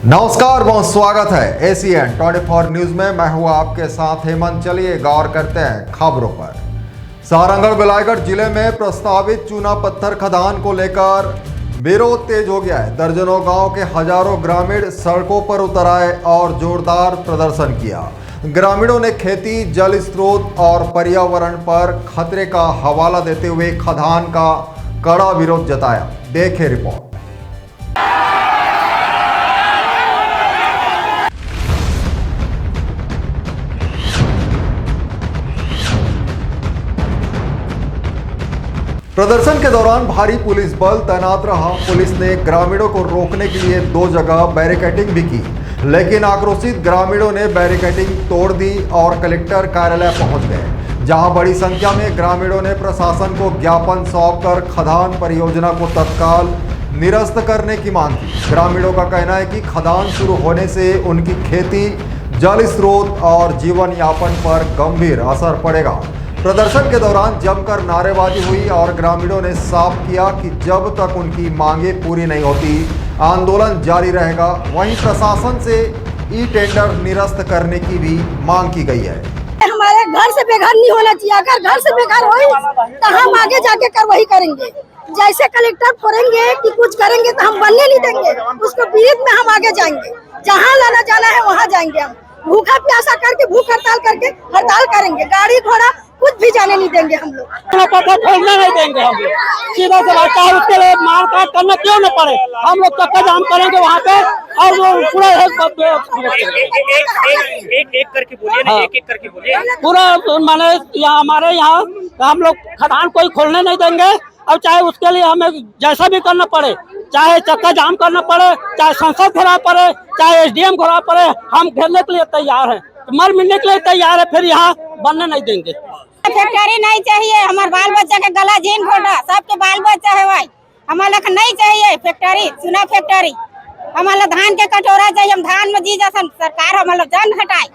नमस्कार, बहुत स्वागत है एसीएन 24 न्यूज में। मैं हूं आपके साथ हेमंत। चलिए गौर करते हैं खबरों पर। सारंगढ़ बिलाईगढ़ जिले में प्रस्तावित चूना पत्थर खदान को लेकर विरोध तेज हो गया है। दर्जनों गांव के हजारों ग्रामीण सड़कों पर उतर आए और जोरदार प्रदर्शन किया। ग्रामीणों ने खेती, जल स्रोत और पर्यावरण पर खतरे का हवाला देते हुए खदान का कड़ा विरोध जताया। देखिए रिपोर्ट। प्रदर्शन के दौरान भारी पुलिस बल तैनात रहा। पुलिस ने ग्रामीणों को रोकने के लिए 2 जगह बैरिकेडिंग भी की, लेकिन आक्रोशित ग्रामीणों ने बैरिकेडिंग तोड़ दी और कलेक्टर कार्यालय पहुंच गए, जहां बड़ी संख्या में ग्रामीणों ने प्रशासन को ज्ञापन सौंपकर खदान परियोजना को तत्काल निरस्त करने की मांग की। ग्रामीणों का कहना है कि खदान शुरू होने से उनकी खेती, जल स्रोत और जीवन यापन पर गंभीर असर पड़ेगा। प्रदर्शन के दौरान जमकर नारेबाजी हुई और ग्रामीणों ने साफ किया कि जब तक उनकी मांगें पूरी नहीं होती, आंदोलन जारी रहेगा। वहीं प्रशासन से ई टेंडर निरस्त करने की भी मांग की गई है। हमारे घर से बेघर नहीं होना चाहिए। अगर घर से बेघर हो तो हम आगे जाके कार्रवाई करेंगे। जैसे कलेक्टर फोड़ेंगे कि कुछ करेंगे तो हम बनने नहीं देंगे। उसको विरोध में हम आगे जाएंगे। जहाँ लाना जाना है वहाँ जाएंगे। हम भूखा प्यासा करके भूख हड़ताल करके हड़ताल करेंगे। गाड़ी घोड़ा कुछ भी जाने नहीं देंगे। हम लोग पत्थर खोलने नहीं देंगे। हम लोग सीधा से चाहे उसके लिए मार काट करना क्यों न पड़े, हम लोग चक्का जाम करेंगे वहाँ पे। और वो पूरा एक करके बोलिए ना, एक करके बोलिए। पूरा माने यहाँ हमारे यहाँ हम लोग खदान कोई खोलने नहीं देंगे। और चाहे उसके लिए हमें जैसा भी करना पड़े, चाहे चक्का जाम करना पड़े, चाहे संसद घेरा पड़े, चाहे एसडीएम घेरा पड़े, हम घेरने के लिए तैयार हैं, मर मिलने के लिए तैयार है। फिर यहाँ बनने नहीं देंगे। फैक्ट्री नहीं चाहिए। हमारे बाल बच्चा के गला झीन घोटा सबके बाल बच्चा है भाई। हमारा नहीं चाहिए फैक्ट्री, चूना फैक्ट्री। हमारा धान के कटोरा चाहिए। हम धान में जी जैसा सरकार हमारा जान हटाए।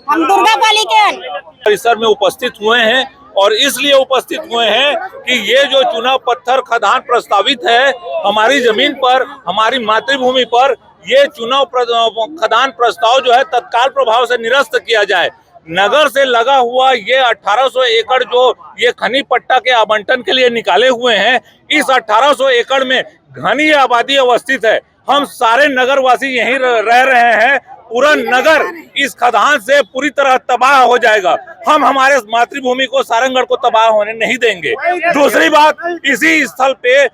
हम दुर्गा पाली के परिसर में उपस्थित हुए हैं और इसलिए उपस्थित हुए हैं कि ये जो चूना पत्थर खदान प्रस्तावित है हमारी जमीन पर, हमारी मातृभूमि पर, ये चूना खदान प्रस्ताव जो है तत्काल प्रभाव से निरस्त किया जाए। नगर से लगा हुआ ये 1800 एकड़ जो ये खनी पट्टा के आवंटन के लिए निकाले हुए हैं, इस 1800 एकड़ में घनी आबादी अवस्थित है। हम सारे नगरवासी यहीं रह रहे हैं। पूरा नगर इस खदान से पूरी तरह तबाह हो जाएगा। हम हमारे मातृभूमि को, सारंगढ़ को तबाह होने नहीं देंगे। दूसरी बात, इसी स्थल पे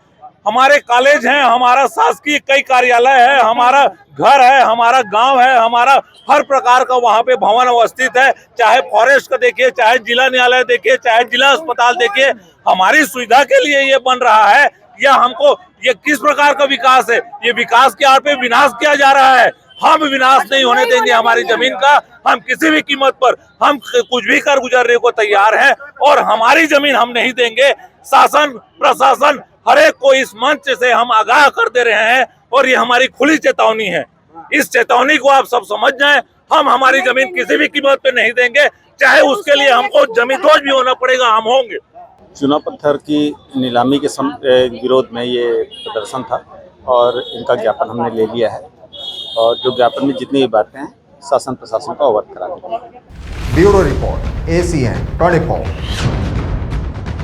हमारे कॉलेज हैं, हमारा शासकीय कई कार्यालय है, हमारा घर है, हमारा गांव है, हमारा हर प्रकार का वहां पे भवन अवस्थित है। चाहे फॉरेस्ट का देखिए, चाहे जिला न्यायालय देखिए, चाहे जिला अस्पताल देखिए, हमारी सुविधा के लिए ये बन रहा है। या हमको ये किस प्रकार का विकास है? ये विकास के आड़ पे विनाश किया जा रहा है। हम विनाश नहीं होने देंगे हमारी जमीन का। हम किसी भी कीमत पर हम कुछ भी कर गुजरने को तैयार हैं और हमारी जमीन हम नहीं देंगे। शासन प्रशासन हर एक को इस मंच से हम आगाह कर दे रहे हैं और ये हमारी खुली चेतावनी है। इस चेतावनी को आप सब समझ जाएं। हम हमारी जमीन किसी भी कीमत पे नहीं देंगे, चाहे उसके लिए हमको जमींदोज भी होना पड़ेगा, हम होंगे। चूना पत्थर की नीलामी के विरोध में ये प्रदर्शन था और इनका ज्ञापन हमने ले लिया है और जो ज्ञापन में जितनी भी बातें हैं शासन प्रशासन को अवगत करा देंगे। Bureau report, ACN 24।